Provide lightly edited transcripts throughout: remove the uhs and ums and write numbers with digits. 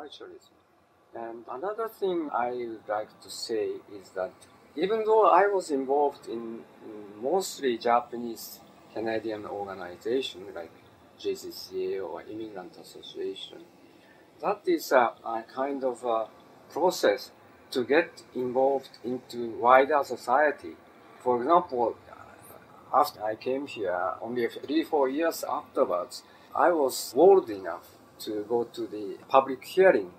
multiculturalism. And another thing I would like to say is that even though I was involved in mostly Japanese Canadian organizations like JCCA or Immigrant Association, that is a kind of a process to get involved into wider society. For example, after I came here, only 3-4 years afterwards, I was bold enough to go to the public hearing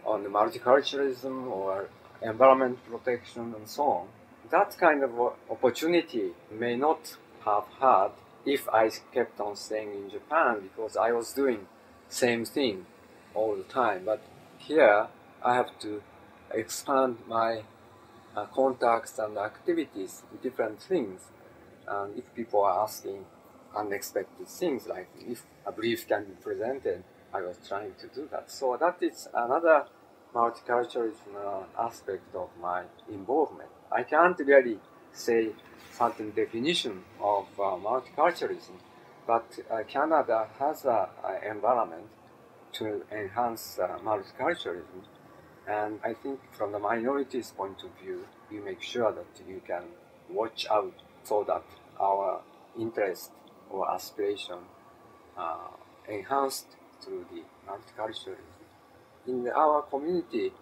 on multiculturalism or environment protection and so on. That kind of opportunity may not have had if I kept on staying in Japan, because I was doing same thing all the time. But here I have to expand my contacts and activities with different things. And if people are asking unexpected things, like if a brief can be presented, I was trying to do that. So that is another multiculturalism aspect of my involvement. I can't really say certain definition of multiculturalism, but Canada has an environment to enhance multiculturalism. And I think from the minorities' point of view, you make sure that you can watch out so that our interest or aspiration are enhanced through the multiculturalism. In our community,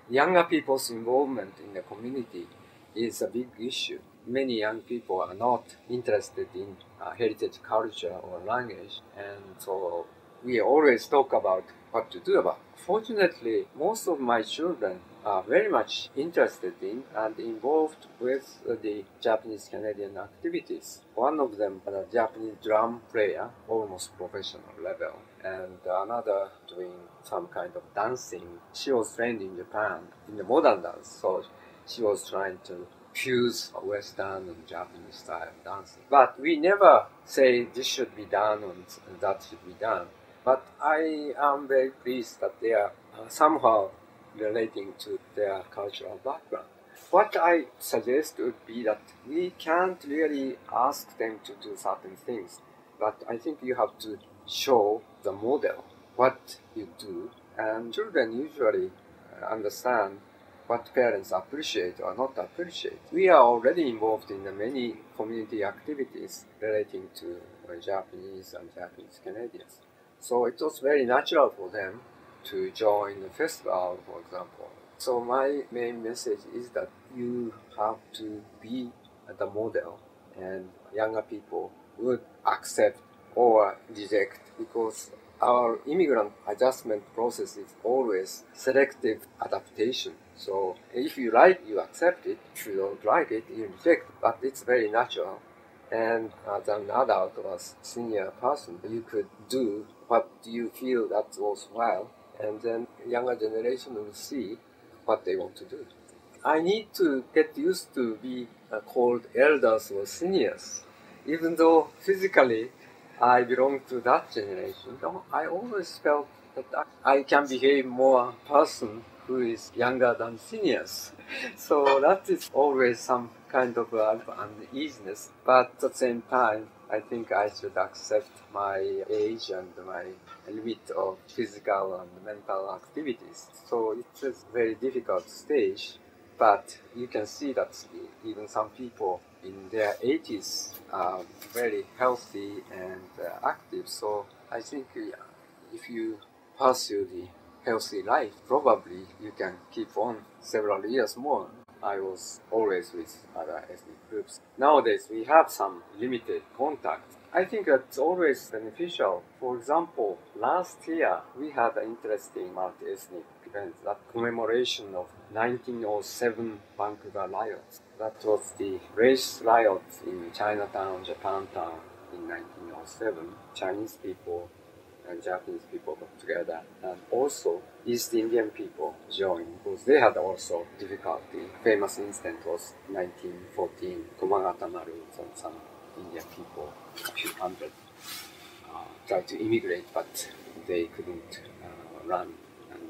younger people's involvement in the community is a big issue. Many young people are not interested in heritage culture or language, and so we always talk about what to do about. Fortunately, most of my children are very much interested in and involved with the Japanese Canadian activities. One of them is a Japanese drum player, almost professional level, and another doing some kind of dancing. She was trained in Japan in the modern dance, so she was trying to fuse Western and Japanese style of dancing. But we never say this should be done and that should be done. But I am very pleased that they are somehow relating to their cultural background. What I suggest would be that we can't really ask them to do certain things, but I think you have to show the model, what you do, and children usually understand what parents appreciate or not appreciate. We are already involved in many community activities relating to Japanese and Japanese Canadians. So it was very natural for them to join the festival, for example. So my main message is that you have to be the model, and younger people would accept or reject, because our immigrant adjustment process is always selective adaptation. So if you like, you accept it. If you don't like it, you reject it. But it's very natural. And as an adult or senior person, you could do what you feel that's worthwhile, and then younger generation will see what they want to do. I need to get used to be called elders or seniors. Even though physically I belong to that generation, I always felt that I can behave more person who is younger than seniors. So that is always some kind of uneasiness. But at the same time, I think I should accept my age and my limit of physical and mental activities. So it's a very difficult stage, but you can see that even some people in their 80s are very healthy and active. So I think if you pursue the healthy life, probably you can keep on several years more. I was always with other ethnic groups. Nowadays, we have some limited contact. I think that's always beneficial. For example, last year, we had an interesting multi-ethnic event, that commemoration of 1907 Vancouver riots. That was the race riots in Chinatown, Japantown in 1907. Chinese people and Japanese people got together, and also East Indian people joined, because they had also difficulty. Famous incident was 1914, Komagata Marus and some Indian people, a few hundred, tried to immigrate, but they couldn't run, and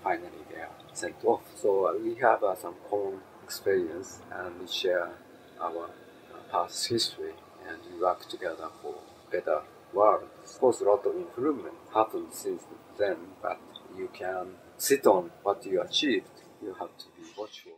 finally they are sent off. So we have some common experience, and we share our past history, and we work together for better world. Of course, a lot of improvement happened since then, but you can sit on what you achieved. You have to be watchful.